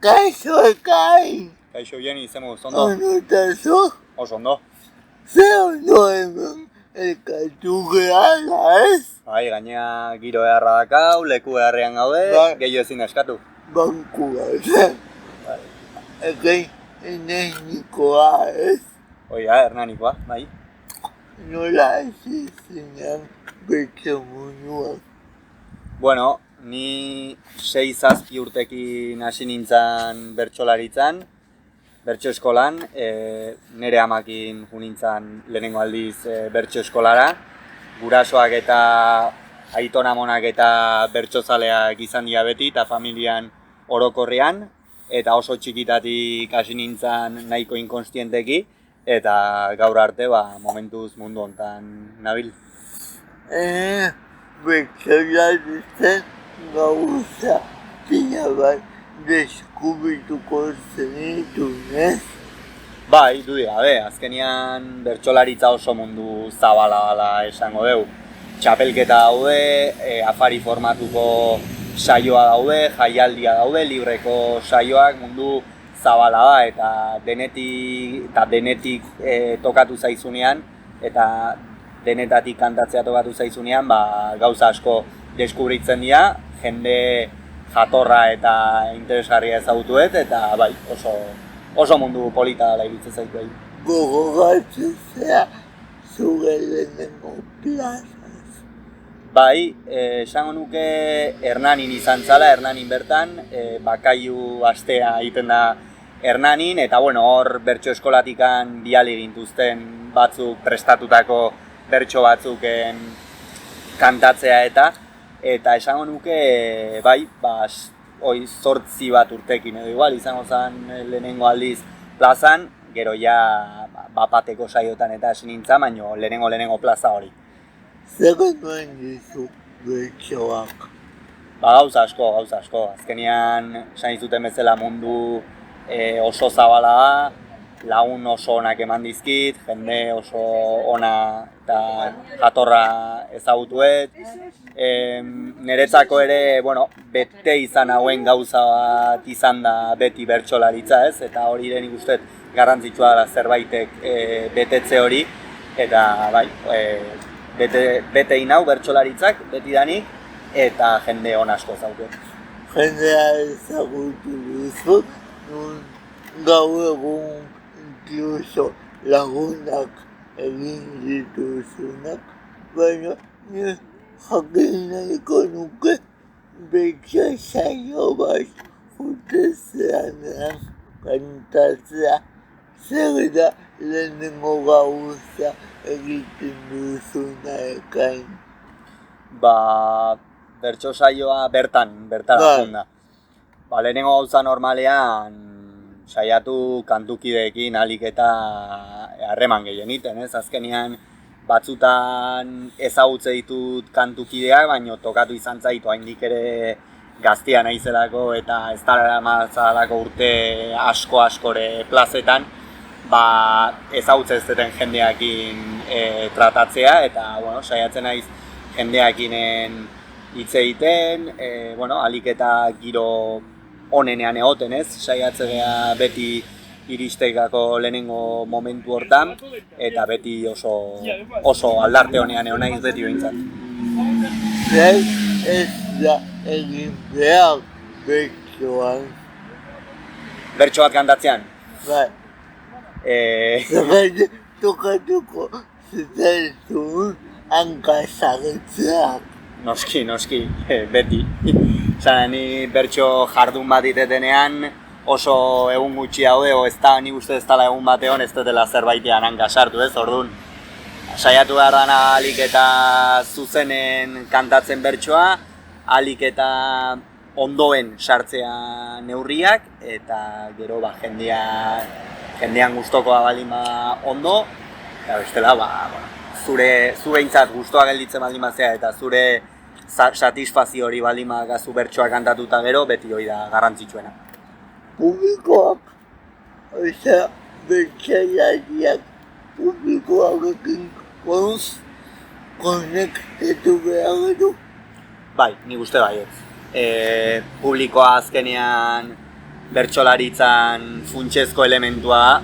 Kaixo Ekain! Kaixo Jeni, zemuz, ondo? Ondo eta zu? Oso ondo. Ze ondo hemen elkatu gehala, ez? Bai, gainea giro beharra dakau, leku beharrean gaude, gehiago ezin eskatu. Banku zen. Egein enenikoa, ez? Oia, Hernanikoa, bai. Nola ez zinean betxe munuak. Bueno, ni 6-7 urtekin hasi nintzen bertsolaritzan, bertso eskolan, nire amakin junintzan lehenengo aldiz bertso eskolara. Gurasoak eta aitonamonak eta bertsozaleak izan dira beti eta familian orokorrean, eta oso txikitatik hasi nintzen nahiko inkonstienteki, eta gaur arte momentuz mundu hontan nabil. Bertsolaritzen gauza pila bat deskubituko zenitun, Bai, dudik gabe, azkenian bertsolaritza oso mundu zabala dela esango dugu. Txapelketa daude, afari formatuko saioa daude, jaialdia daude, libreko saioak mundu zabala da eta denetik tokatu zaizunean eta denetatik kantatzea tokatu zaizunean, gauza asko deskubritzen dira, jende jatorra eta interesgarria ezagutuet, eta bai, oso mundu polita dela iruditzen zaitu egin. Gogogatzen zea zure lehenengo plazaz. Bai, esango nuke Hernanin izan zala, Hernanin bertan, bakaiu astea egiten da Hernanin, eta hor bertso eskolatikan biali gintuzten batzuk prestatutako bertso batzuken kantatzea eta esango nuke, bai, 8 bat urtekin edo igual, izango zen lehenengo aldiz plazan, gero ja bapateko saiotan eta hasi nintzen, baina lehenengo plaza hori. Zer genuen dizu bertsoak? Gauza asko. Azkenean, esan dizuten bezala mundu oso zabala da, lagun oso onak eman dizkit, jende oso ona eta jatorra ezagutuet. Niretzako ere, bete izan hauen gauza bat izan da beti bertsolaritza, ez? Eta hori ere nik uste garrantzitsua dela zerbaitek betetze hori. Eta bai, bete inau bertsolaritzak, beti danik, eta jende on asko ezagutuet. Jendea ezagutu duzu, gaur egun inkluso lagunak egin dituzunak, baina jakin nahiko nuke bertso saio bat jutezean kantatzea. Zer da lehenengo gauza egiten duzuna Ekain? Bertso saioa bertan da. Lehenengo gauza normalean saiatu kantukideekin ahalik eta harreman gehien iten, ez? Azkenean batzutan ezagutze ditut kantukideak, baina tokatu izan zaitu haindik ere gaztia naizelako eta ez dara matzalako urte askore plazetan, ezagutze ez duten jendeakin tratatzea eta saiatzen naiz jendeakinen hitz egiten, ahalik eta giro onenean egoten, ez? Saiatzea beti iristekako lehenengo momentu hortan, eta beti oso aldarte honean egon naiz beti behintzat. Zer ez da egin behar bertsoan? Bertso bat kantatzean? Bai. Zer tokatuko zitzaizun hankasagitzeak? Noski, beti. Ni bertso jardun bat itetenean oso egun gutxi daude, ez da nik uste ez dela egun bat egon, ez dela zerbaitean hanka sartu, ez? Orduan, saiatu behar dana ahalik eta zuzenen kantatzen bertsoa, ahalik eta ondoen sartzea neurriak, eta gero jendean gustokoa baldin ondo, eta bestela, zure behintzat gustoa gelditzen baldin bazea, eta zure satisfazio hori baldin bagazu bertsoa kantatuta gero, beti hori da garrantzitsuena. Publikoak, bertsolariak publikoarekin konektetu behar du? Bai, nik uste baiet. Publikoa azkenean bertsolaritzan funtsezko elementua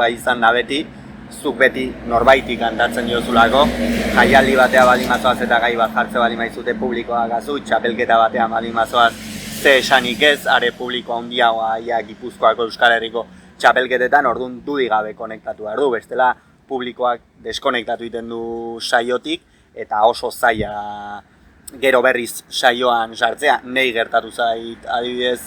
izan da beti, zuk beti norbaiti kantatzen diozulako, jaialdi batea baldin mazoaz eta gai bat jartze baldin maizute publikoa gazu, txapelketa batean baldin mazoaz ze esanik ez, are publiko handiagoa ia Gipuzkoako Euskal Herriko txapelketetan, orduan dudik gabe konektatu behar du, bestela publikoak deskonektatu egiten du saiotik, eta oso zaila gero berriz saioan sartzea, nei gertatu zait adibidez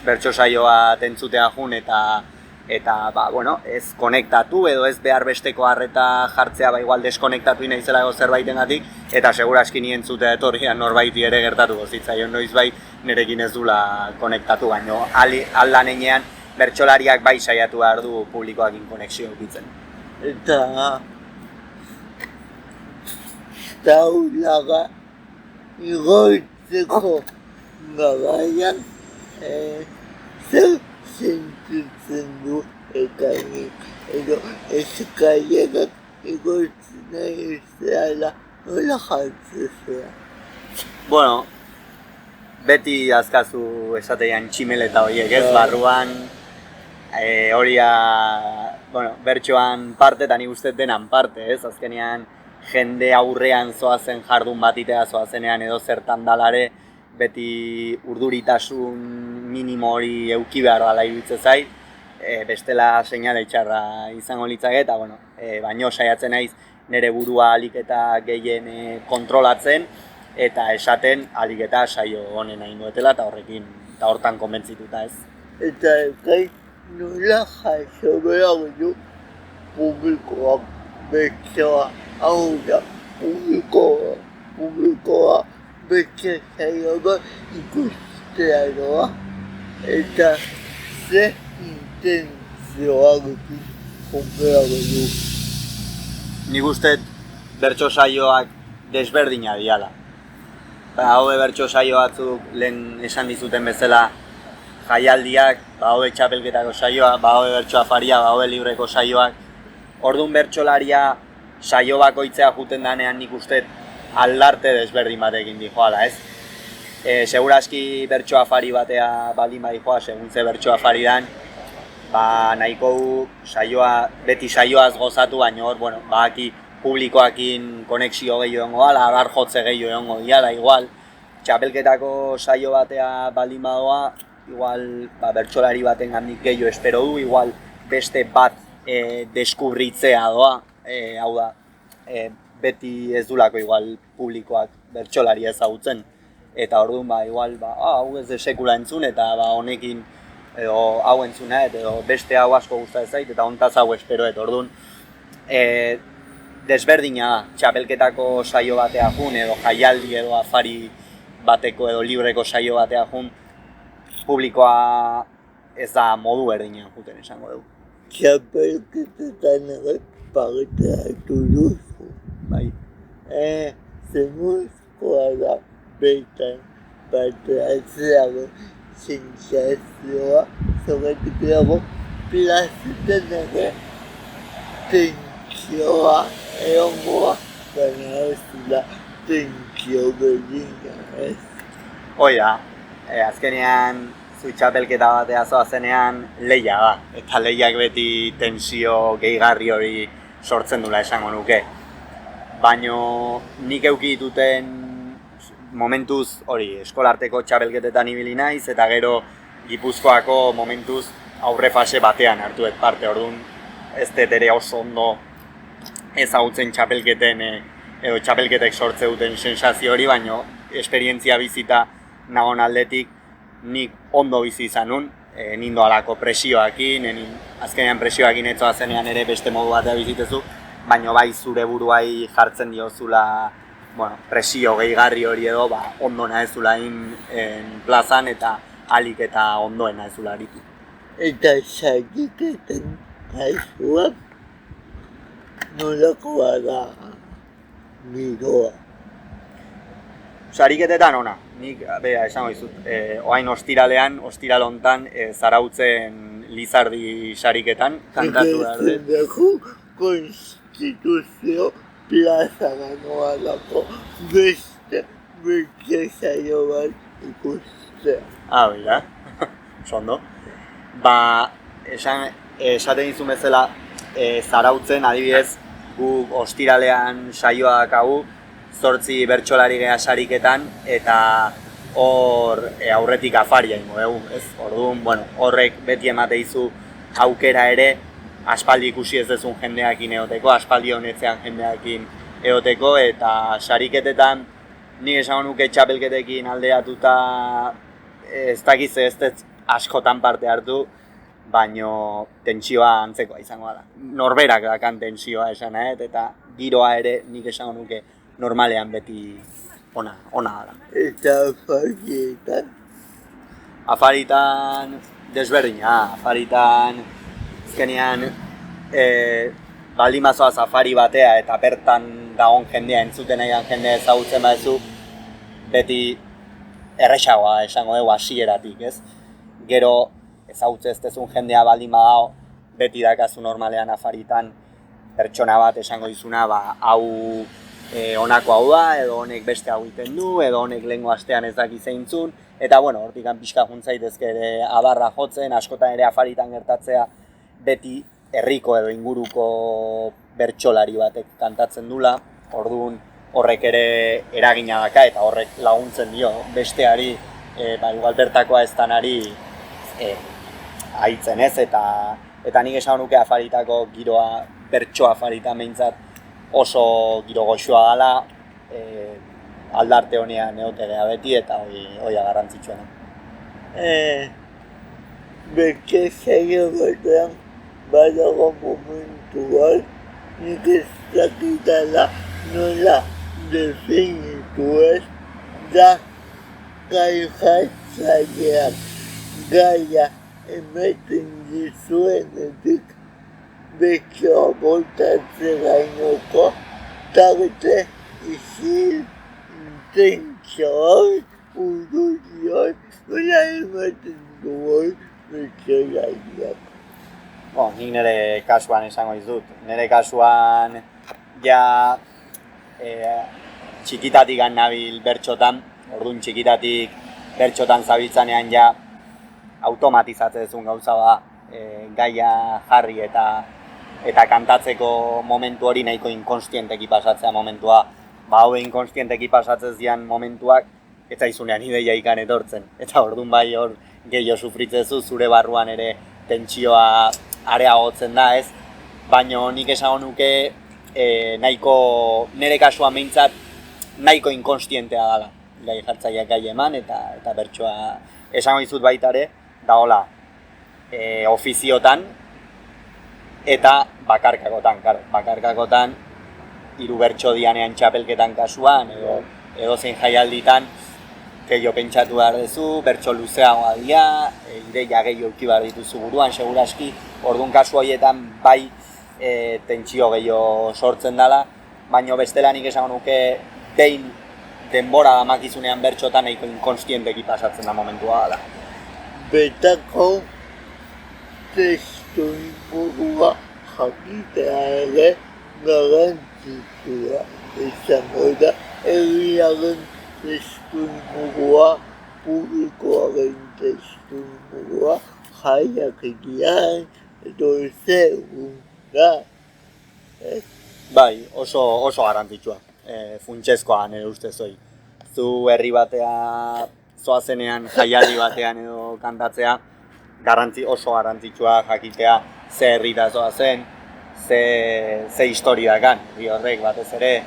bertso saioa entzutea jun eta ez konektatu edo ez behar besteko harreta jartzea igual deskonektatu inaizelako zerbaitengatik, eta seguraski ni entzutea etorrian norbaiti ere gertatuko zitzaion noizbait nerekin ez dula konektatu, baino aldan enean bertsolariak bai saiatu behar du publikoakin konexio eukitzen. Eta taulaga igoitzeko garaian zer sentitzen du ekainik edo eskailerak igoitzen nahi zehala nola jartzen zea. Bueno, beti azkazu esatean tximeleta horiek ez, barruan bertsoan parte eta nik uste denan parte ez, azkenean jende aurrean zoazen jardun batitea zoazenean edo zertan dalare beti urduritasun minimo hori euki behar dela iruditzen zait, bestela seinale txarra izango litzake eta baino saiatzen naiz nire burua ahalik eta gehien kontrolatzen eta esaten ahalik eta saio honen nahi nuetela eta horrekin eta hortan konbentzituta ez. Eta ekai nola jaso behar du publikoak bertsoa, hau da publikoa bertso saio bat ikustea doa eta ze intentzioarekin behar du. Nik uste bertso saioak desberdina diala. Haude bertso saio batzuk lehen esan dizuten bezala jaialdiak, haude txapelketako saioa, haude bertso afaria, haude libreko saioak. Orduan bertsolaria saio bakoitzea juten danean nik uste aldarte desberdin batekin dijoala, ez? Seguraski bertso afari batea baldin badijoa, segun ze bertso afari dan, nahiko saioa, beti saioaz gozatu, baina hor, badaki publikoakin konexio gehiago egongo dala, abar jotze gehiago egongo diala, igual, txapelketako saio batea baldin badoa, igual, bertsolari baten gandik gehiago espero du, igual, beste bat deskubritzea doa, hau da, beti ez dulako igual publikoak bertsolari ezagutzen, eta orduan, igual, hau ez de sekula entzun, eta honekin, edo hau entzuna, edo beste hau asko gusta ez zait, eta hontaz hau espero, eta orduan, desberdina da, txapelketako saio batea jun, edo jaialdi edo afari bateko edo libreko saio batea jun, publikoa ez da modu berdina juten esango dugu. Txapelketetan ere parte hartu duzu. Bai. Zemuzkoa da bertan parte hartzeago sentsazioa, zogetik dago plazetan ere tentsioa egongoa, baina ez da tentsio berdina, ez? Hoi da, azkenean zu txapelketa batea zoazenean lehia da, eta lehiak beti tensio gehigarri hori sortzen dula esango nuke. Baina nik eduki dituten momentuz hori eskolarteko txapelketetan ibili naiz, eta gero Gipuzkoako momentuz aurre fase batean hartuet parte, orduan ez dut ere oso ondo ezagutzen txapelketen edo txapelketek sortze duten sensazio hori, baina esperientzia bizita nagon aldetik nik ondo bizi izan nun, nindo alako presioakin, azkenean presioakin etzoa zenean ere beste modu batea bizitezu, baina bai zure buruai jartzen diozula presio gehigarri hori edo ondo naezula plazan eta alik eta ondoen naezula aritu. Eta sariketan kasuak nolakoa da giroa? Sariketetan ona, nik esango dizut, oain ostiral hontan Zarautzen Lizardi sariketan kantatu behar dut. Dugu Konstituzio plaza ganoalako beste saio bat ikustea. Bera. ondo. Ba, esaten dizun bezala, Zarautzen adibidez, gu ostiralean saioa dakagu, 8 bertsolari geha sariketan, eta hor aurretik afaria ingo dugu, ez? Orduan, bueno, horrek beti emate izu aukera ere, aspaldi ikusi ez dezun jendeakin eoteko, aspaldi honetzean jendeakin eoteko, eta sariketetan nik esango nuke txapelketekin aldeatuta ez dakiz ez askotan parte hartu, baino tentsioa antzekoa izango da. Norberak dakan tentsioa esan, eta giroa ere nik esango nuke normalean beti ona da. Eta afarietan? Afaritan desberdina, afaritan azkenean baldin bazoaz afari batea eta bertan dagon jendea, entzuten nahi jendea ezagutzen badezu, beti erresagoa esango dugu hasieratik, ez? Gero ezagutze ez dezun jendea baldin badao, beti dakazu normalean afaritan pertsona bat esango dizuna, hau honako hau da, edo honek beste hau egiten du, edo honek lehengo astean ez daki zeintzun, eta bueno, hortikan pixka juntzaitezke ere adarra jotzen, askotan ere afaritan gertatzea beti herriko edo inguruko bertsolari batek kantatzen dula, orduan horrek ere eragina daka eta horrek laguntzen dio besteari, igual bertakoa ez danari haitzen ez, eta nik esan nuke afaritako giroa, bertso afaritan behintzat oso giro goxoa dela, aldarte honean egotegea beti eta hoia garrantzitsuena. Beste saio batean badago momentu bat, nik ez dakitala nola definitu ez, da gai jatzaileak gaia ematen dizuenetik betxoa botatze gainoko, tarte izil intentzioa urudioa nola ematen duen betxolariak. Nik nire kasuan esango dizut. Nire kasuan ja txikitatik nabil bertxotan, orduan txikitatik bertxotan zabiltzanean ja automatizatzen duzun gauza gaia jarri eta kantatzeko momentu hori nahiko inkonstienteki pasatzea momentua. Hau inkonstienteki pasatzen zian momentuak ez zaizunean ideia ikan etortzen. Eta orduan bai hor gehiago sufritzezu, zure barruan ere tentsioa areagotzen da, ez? Baina nik esango nuke nahiko, nire kasuan behintzat, nahiko inkonstientea dela. Gai jartzaileak gai eman eta bertsoa esango dizut baita ere, da hola, ofiziotan eta bakarkakotan, bakarkakotan, 3 bertso dianean txapelketan kasuan, edo zein jaialditan, gehiago pentsatu behar duzu, bertso luzeagoa dira, ideia gehiago euki behar dituzu buruan, seguraski, orduan kasu horietan bai tentsio gehiago sortzen dela, baina bestela nik esango nuke behin denbora damakizunean bertxotan nahiko inkonstienteki pasatzen da momentua da. Betako testu ingurua jakitea ere garrantzitsua izango da, herriaren testu ingurua, publikoaren testu ingurua, jaiakian edo ezegun da. Bai, oso garrantzitsua, funtsezkoa nire ustez hori. Zu herri batea zoazenean, jaialdi batean edo kantatzea, oso garrantzitsua jakitea ze herrita zoazen, ze historia dakan, horrek batez ere,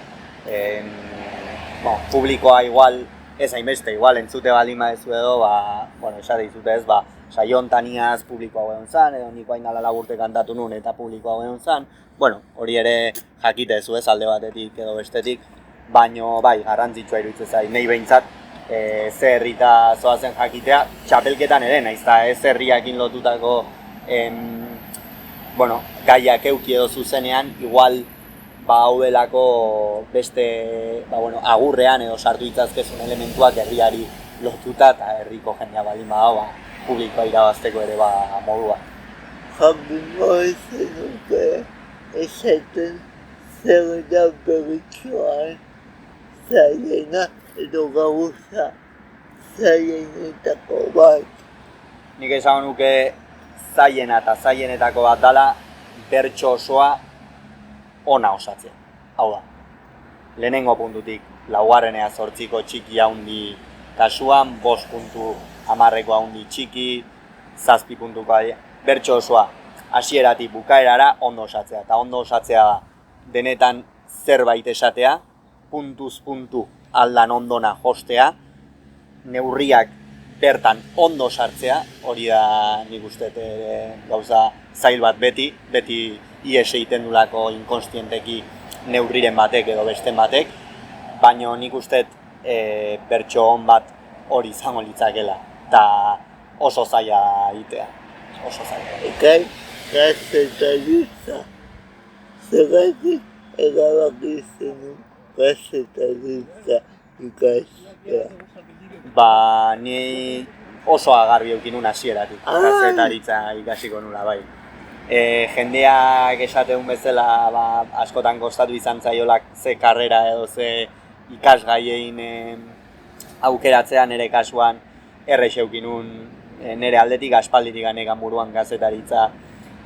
publikoa igual, ez hainbeste, igual entzute baldin badezu edo, esate dizute ez, saio hontaniaz publikoa egon zan, edo niko hain dala laburte kantatu nun eta publikoa egon zan, hori ere jakitezu ez alde batetik edo bestetik, baino bai, garrantzitsua iruditzen zait, nahi behintzat, ze herrita zoazen jakitea, txapelketan ere, nahiz da ez herriakin lotutako gaiak euki edo zuzenean, igual haudelako beste agurrean edo sartu itzazkezun elementuak herriari lotuta eta herriko jendea baldin bada, publikoa irabazteko ere modua. Jakingo ezen dute esaten zer da berritxoan zailena edo gauza zailenetako bat. nik esan nuke zailena eta zailenetako bat dala bertso osoa ona osatzea. Hau da, lehenengo puntutik laugarrenea 8ko txiki haundi kasuan, 5 puntu 10ko haundi txiki, 7 puntuko bertso osoa hasieratik bukaerara ondo osatzea. Eta ondo osatzea da denetan zerbait esatea, puntuz puntu aldan ondona jostea, neurriak bertan ondo sartzea, hori da nik uste gauza zail bat beti ies egiten dulako inkonstienteki neurriren batek edo besten batek, baina nik uste bertso on bat hori izango litzakela, eta oso zaila egitea, oso zaila. Kazetaritza, zergatik erabaki zenuen kazetaritza ikastea? Ni oso agarbi eukin nun hasieratik, kazetaritza ikasiko nula bai. Jendeak esateun bezala askotan kostatu izan zaiolak ze karrera edo ze ikasgaiein aukeratzea, nire kasuan errex eukin nun nire aldetik aspalditik ganekan buruan kazetaritza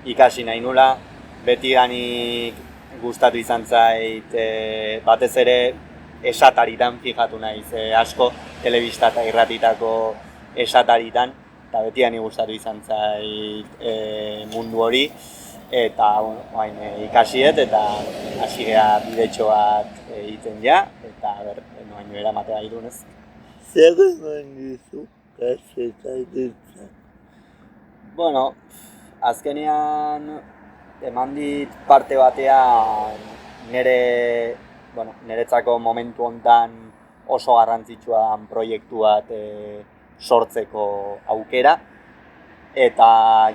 ikasi nahi nula. Beti ganik gustatu izan zait batez ere esataritan fijatu naiz, asko telebista eta irratitako esataritan, eta beti gani gustatu izan zait mundu hori, eta ikasiet eta hasi geha bidetxo bat egiten ja, eta noaino eramatea irunez. Zer eman dizu kazetaritza? Bueno, azkenean eman dit parte batean niretzako momentu hontan oso garrantzitsuan proiektu bat sortzeko aukera, eta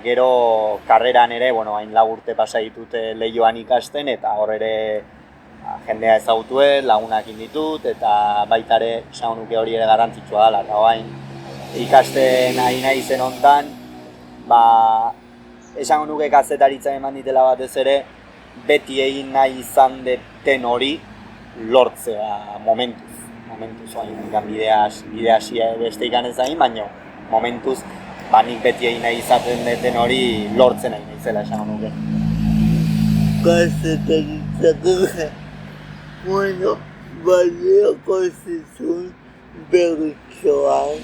gero karreran ere, hain lau urte pasa ditut Leioan ikasten, eta hor ere jendea ezagutue, lagunak ditut, eta baita ere esan nuke hori ere garrantzitsua dela, eta hain ikasten nahi zen hontan, esango nuke kazetaritza eman ditela batez ere, beti egin nahi izan deten hori lortzea momentuz, bidea hasia beste ikan ez zain, baina momentuz nik beti egin nahi izaten deten hori lortzen nahi naizela esango nuke. Kazetaritza balioko zizun bertsoan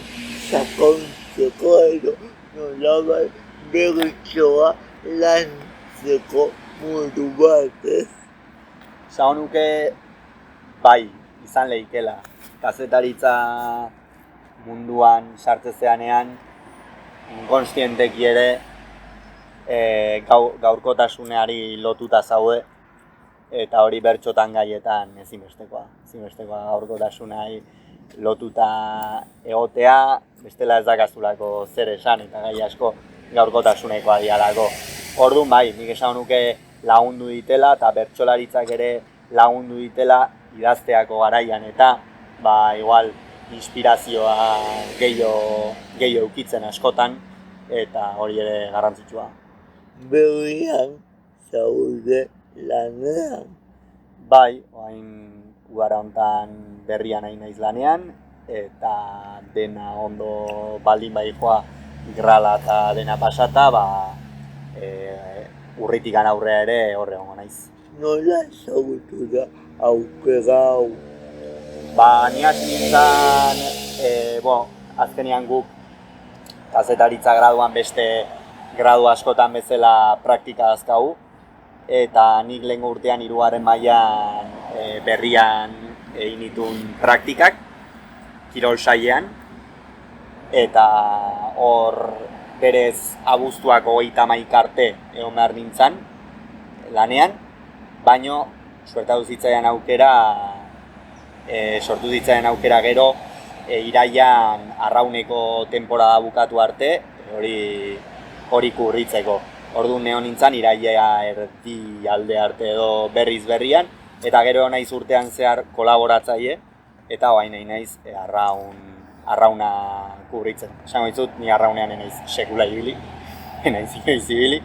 sakontzeko edo nolabait bertsoa lantzeko modu batez. Esango nuke bai, izan lehikela. Kazetaritza munduan sartzeanean inkonstienteki ere gaurkotasuneari lotuta zaude, eta hori bertsotan gaietan ezinbestekoa gaurkotasunari lotuta egotea, bestela ez dakazulako zer esan, eta gai asko gaurkotasunekoa dialako. Orduan bai, nik esan nuke lagundu ditela, eta bertsolaritzak ere lagundu ditela idazteako garaian, eta igual inspirazioa gehiago eukitzen askotan, eta hori ere garrantzitsua. Berrian zaude lanean? Bai, udara hontan berrian nahi naiz lanean, eta dena ondo baldin bai joa grala eta dena pasata, urritikan aurrea ere horre hongo naiz. Nola ezagutu da aukera hau? Ni hasi nintzen, azkenean guk kazetaritza graduan beste gradu askotan bezala praktika dazkagu, eta nik lehengo urtean 3. mailan berrian egin ditun praktikak, kirol sailean, eta hor berez abuztuako 31 arte egon behar nintzen lanean, baino sortu zitzaidan aukera gero iraian arrauneko temporada bukatu arte hori kurritzeko. Orduan neon nintzen iraia erdi alde arte edo berrian, eta gero naiz urtean zehar kolaboratzaile, eta nahi naiz arrauna kurritzen. Esango dizut, ni arraunean naiz sekula ibili, naiz ibili,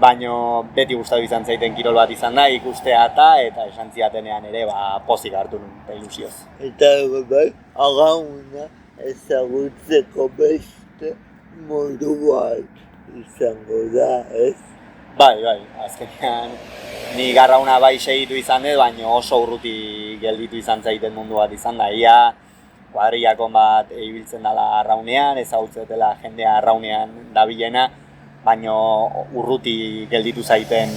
baina beti gustatu izan zaiten kirol bat izan da, ikustea eta esan ziatenean ere pozik hartu nun, ilusioz. Eta arrauna ezagutzeko beste modu bat izango da, ez? Bai, azkenean ni garrauna bai segitu izan dut, baina oso urruti gelditu izan zaiten mundu bat izan da. Ia kuadrillakon bat ibiltzen dela arraunean, ezagutzetela jendea arraunean dabilena, baina urruti gelditu zaiten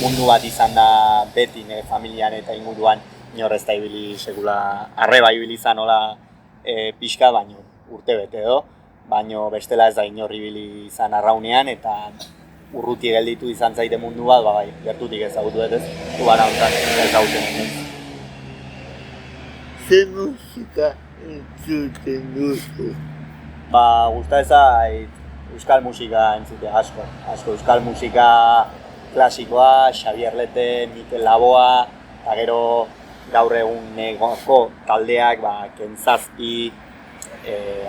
mundu bat izan da beti nire familian eta inguruan inor ez da ibili sekula arreba ibili izan hola pixka, baina urte bete edo, baina bestela ez da inor ibili izan arraunean eta urruti gelditu izan zaite mundu bat, bai, gertutik ezagutu dut ez, ubara honetan ezagutzen ez. Ze musika entzuten duzu? Gusta ezait euskal musika entzute asko. Euskal musika klasikoa, Xabier Lete, Mikel Laboa, eta gero gaur eguneko taldeak, Kentzazpi,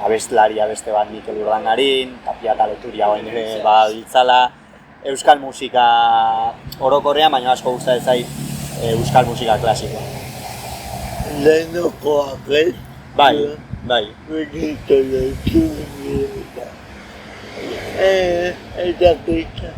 abeslari abeste bat Mikel Urdangarin, Tapia eta Leturia bain ere badabiltzala. Euskal musika orokorrean, baina asko gusta ezait euskal musika klasikoa. Lehenokoak, ez? Bai. Benito Lertxundi eta kitza.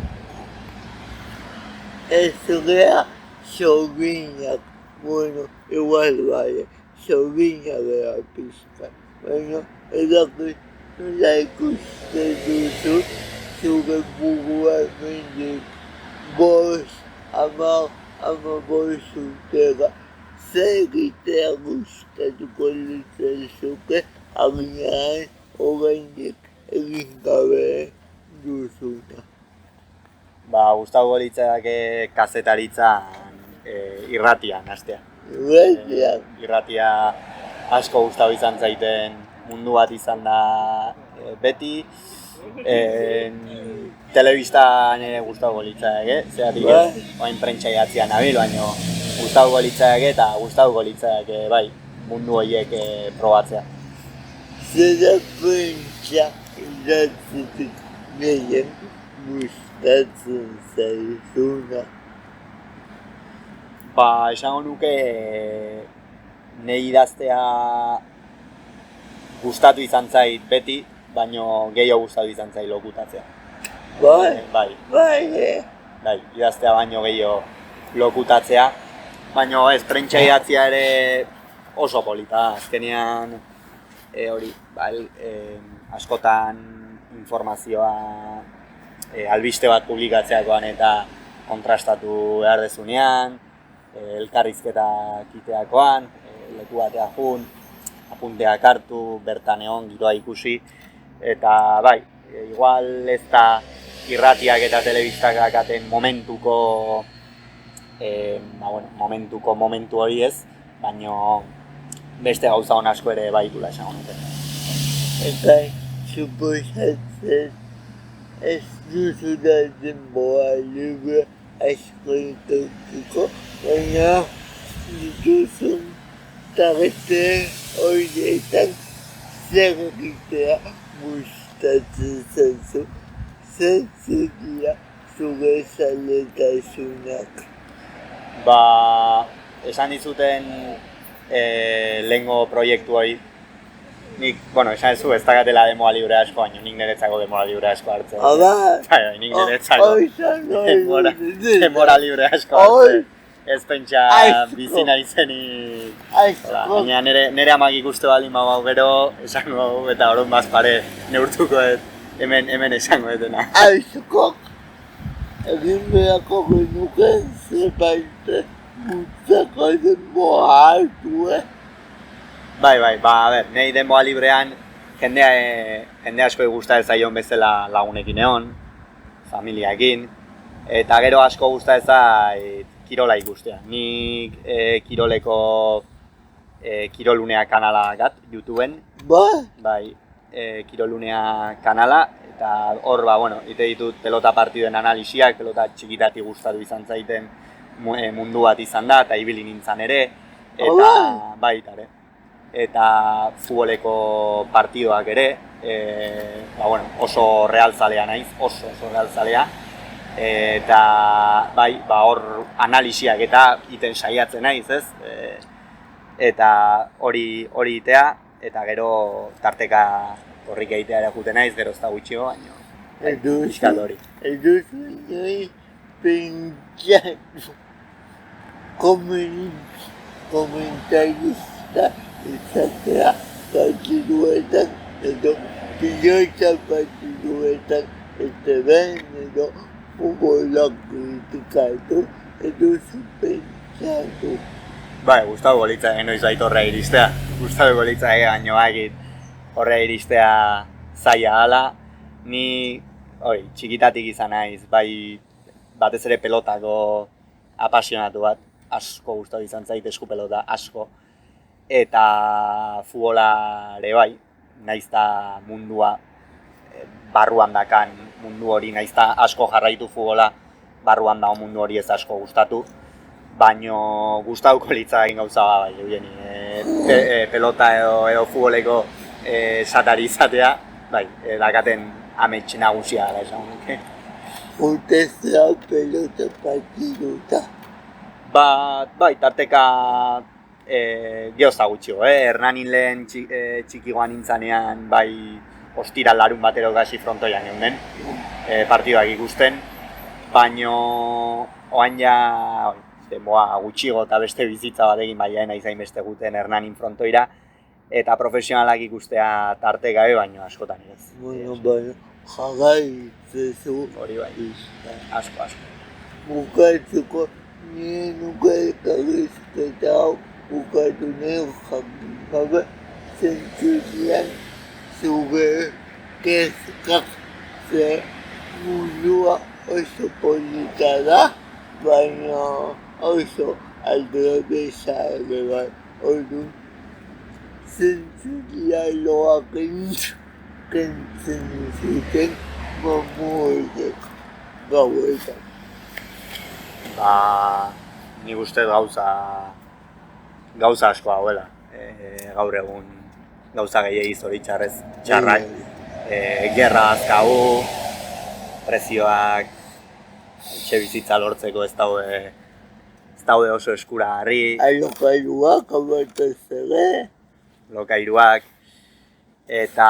Ez zugea sobrinak, bueno, igual bai, sobrinak gara pizka. Baina, edakit nola ikusten duzu, zure buruan mendik ama bost urtera. Zer egitea gustatuko litzazuke, agian oraindik egin gabe duzuna. Gustatuko litzake kazetaritzan irratian hastea. Irratia asko gustatu izan zaiten mundu bat izan da beti. Telebistan ere gustatuko litzake, zeratik orain prentsa idatzian nabil, baina gustatuko litzake eta gustatuko litzake bai mundu horiek probatzea. Zera prentsa idatzitik gehien gustatzen zaizuna? Esango nuke nahi idaztea gustatu izan zait beti, baina gehiago gustatu izan zait lokutatzea. Bai, idaztea baino gehiago lokutatzea, baina ez prentsa idatzia ere oso polita, azkenean askotan informazioa albiste bat publikatzeakoan eta kontrastatu behar dezunean, elkarrizketak iteakoan, leku batea jun, apunteak hartu, bertan egon giroa ikusi, eta bai, igual ez da irratiak eta telebistak dakaten momentu hori ez, baina beste gauza hon asko ere baitula esango nuke. Eta suposatzen ez duzuna denbora libre asko etortzeko, baina dituzun tarte horietan zer egitea gustatzen zaizu, zeintzuk dira zure zaletasunak. Esan dizuten lehengo proiektu hori, nik, esan dezu ez dagatela demoa libre asko, baina nik niretzako demoa libre asko hartzen. Nik niretzako demoa libre asko hartzen. Ez pentsa bizina izenik. Baina nire amak ikuste baldin bau gero, esango hau eta orduan bazpare neurtuko hemen esango dutena. Aizkok, egin beharko genuken zerbait gutzako denboa hartu, Bai, nahi denboa librean jende asko gusta zaion bezala lagunekin egon, familiaekin, eta gero asko gusta zait kirola ikustea. Nik kiroleko Kirolunea kanala gat, YouTubeen. Bai, Kirolunea kanala, eta hor, ite ditut pelota partiduen analisiak, pelota txikitatik gustatu izan zaiten mundu bat izan da, eta ibili nintzen ere, eta eta futboleko partidoak ere, oso realzalea naiz, oso realzalea, eta hor analisiak eta iten saiatzen naiz, ez? Eta hori itea, eta gero tarteka korrik egitea ere juten naiz, gero ez da gutxio, baina pixkat hori. Ez duzu nahi pentsatu komentarista izatea partiduetan edo pilota partiduetan edo futbolak kritikatu, ez duzu pentsatu. Bai, gustatuko litzake noiz bait horre iristea. Gustatuko litzake baino bagit horre iristea zaila dela. Ni txikitatik izan naiz, bai batez ere pelotako apasionatu bat, asko gustatu izan zait esku pelota, asko. Eta futbola ere bai, naizta mundua barruan dakan mundu hori, naizta asko jarraitu futbola, barruan dago mundu hori ez asko gustatu. Baino gustatuko litzake gauza bai, eugeni, pelota edo futboleko satari izatea, bai, dakaten amets nagusia dela esan nuke. Urtezea pelota partiduta. Bai, tarteka geoza gutxio, Hernanin lehen txikigoan nintzanean, bai, ostira larun batero gasi frontoian geunden, partiduak ikusten, baino oain ja, denboa gutxigo eta beste bizitza batekin baiaena izain beste guten Hernanin frontoira, eta profesionalak ikustea tarteka baino askotan ez. Bueno, baina, jarraitzezu. Hori bai, asko. Bukatzeko, nire nuke elkarrizketa hau bukatu nahi jakin gabe, zentzurian zure kezkak ze mundua oso polita da, baina oso aldrebesa ere bai, orduan zentzuria loak kentzen zuten mamuetek gauetan. Nik uste gauza asko hauela, gaur egun gauza gehiagi zoritxarrez txarrak, gerra azkagu, prezioak, etxe bizitza lortzeko ez daude oso eskuragarri. Alokairuak abertez ere. Lokairuak, eta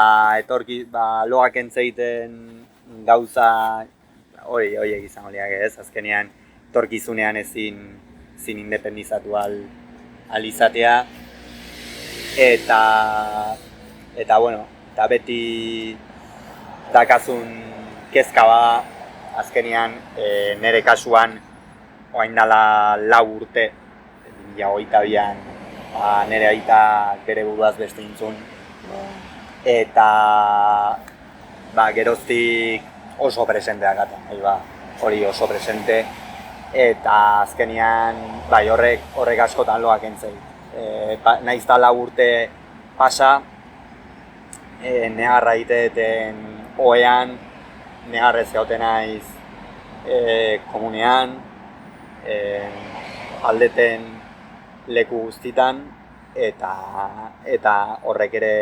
loak entzeiten gauza hori izango liak ez, azkenean etorkizunean ezin independizatu al izatea, eta bueno, eta beti dakazun kezka bada, azkenean nire kasuan orain dela 4 urte, 2022an, nire aita bere buruaz beste intzun, eta geroztik oso presenteak gata, hori oso presente, eta azkenean horrek askotan loak entzei. Naiz da 4 urte pasa, negarra egiteten oean, negarrez gauten naiz komunean, aldeten leku guztitan, eta horrek ere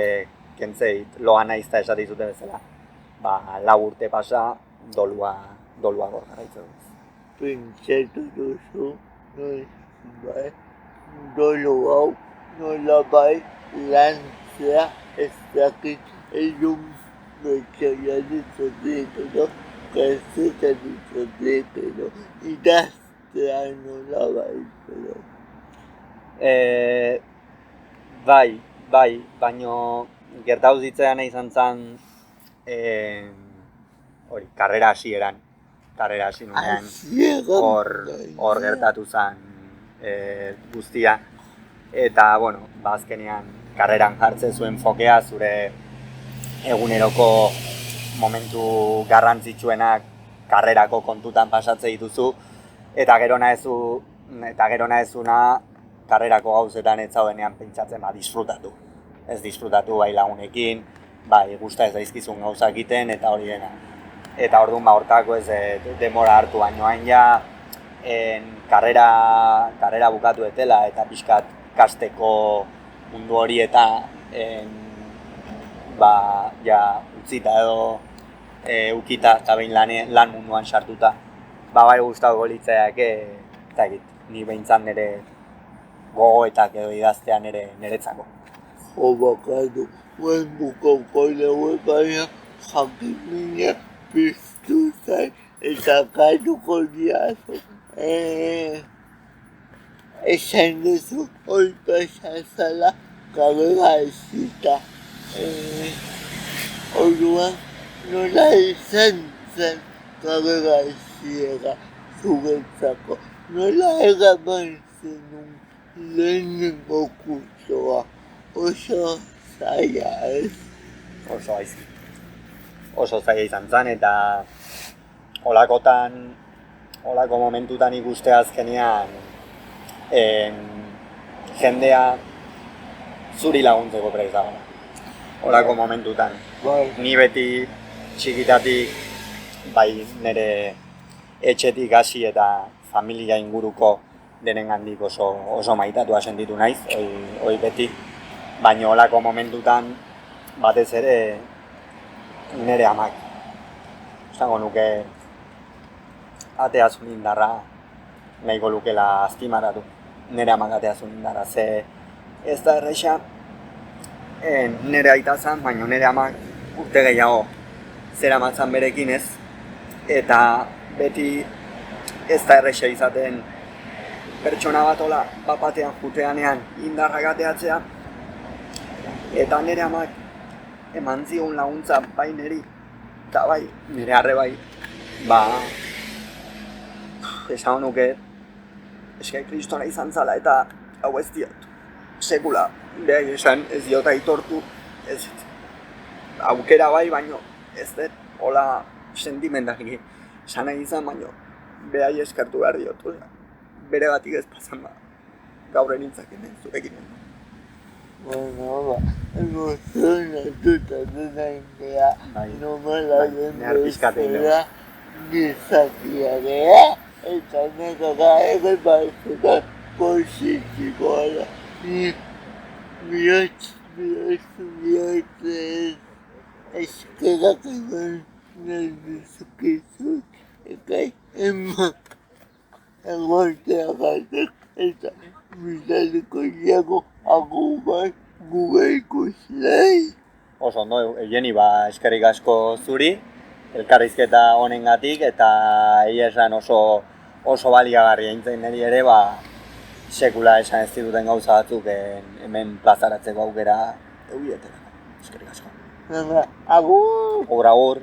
kentzeit loa naizta esatizute bezala. 4 urte pasa, dolua gor jarraitzen dut. Pentsatu duzu, noiz dolu hau nola bai lantzea ez dakit edun betxaia ditzatek edo, kaseta ditzatek edo, idaztea nola bai edo. Bai, baino gertauz ditzean izan zen karrera hasieran nuenean, hor gertatu zen guztia, eta azkenean karreran jartzen zuen fokea, zure eguneroko momentu garrantzitsuenak karrerako kontutan pasatze dituzu, eta gero naezuna karrerako gauzetan ez zaudenean pentsatzen disfrutatu. Ez disfrutatu bai lagunekin, gusta ez daizkizun gauzak egiten eta hori dena. Eta orduan hortako ez demora hartu, baino hain ja karrera bukatu etela eta pixkat kasteko mundu hori eta utzita edo ukita eta behin lan munduan sartuta. Bai gustatuko litzaidak, ni behintzat nire gogoetak edo idaztea niretzako. jo bakatu, guen bukoko leue baina jakimina piztu zain eta katuko diazu. Esan duzu hori pasazala kabega ezita. Orduan nola izan zen kabega eziega zuretzako. Nola egaban zenun lehenengo kursoa. Oso zaila ez. Oso zaila izan zen eta olako momentutan ikuste azkenean jendea zuri laguntzeko prest dago. Olako momentutan. Ni beti txikitatik, bai nire etxetik hasi eta familia inguruko denengandik oso maitatua sentitu naiz, hoi beti. Baina olako momentutan batez ere nire amak. Esango nuke ateazun indarra nahiko lukela azpimarratu. Nire amak ateazun indarra, ze ez da erresa nire aita zan, baina nire amak urte gehiago zera matzan berekin ez. Eta beti ez da erresa izaten pertsona bat ola bapatean juteanean indarrak ateatzea. Eta nire amak eman zigun laguntza bai niri, eta bai nire arre bai, esan nuke eskai kristona izan zala eta hau ez diot sekula behai esan ez diota aitortu, ez aukera bai, baino ez dut hola sentimendarik esan nahi izan, baino behai eskartu behar diot, bere batik ez pasan gaur enintzakenen zurekin. Bueno, emozionatuta denainea, nomala den bezala gizakiagea, eta nekara ere baizetan positiboa da. Bihotz eskerak eman nahi dizukizut, ekai egoteagatik eta bidaliko diago agur bat gure ikuslei. Oso ondo, Eugeni, eskerrik asko zuri, elkarrizketa honengatik eta egia esan oso baliagarria aintzen niri ere, sekula esan ez dituten gauza batzuk hemen plazaratzeko aukera eubietera. Eskerrik asko. Agur! Agur!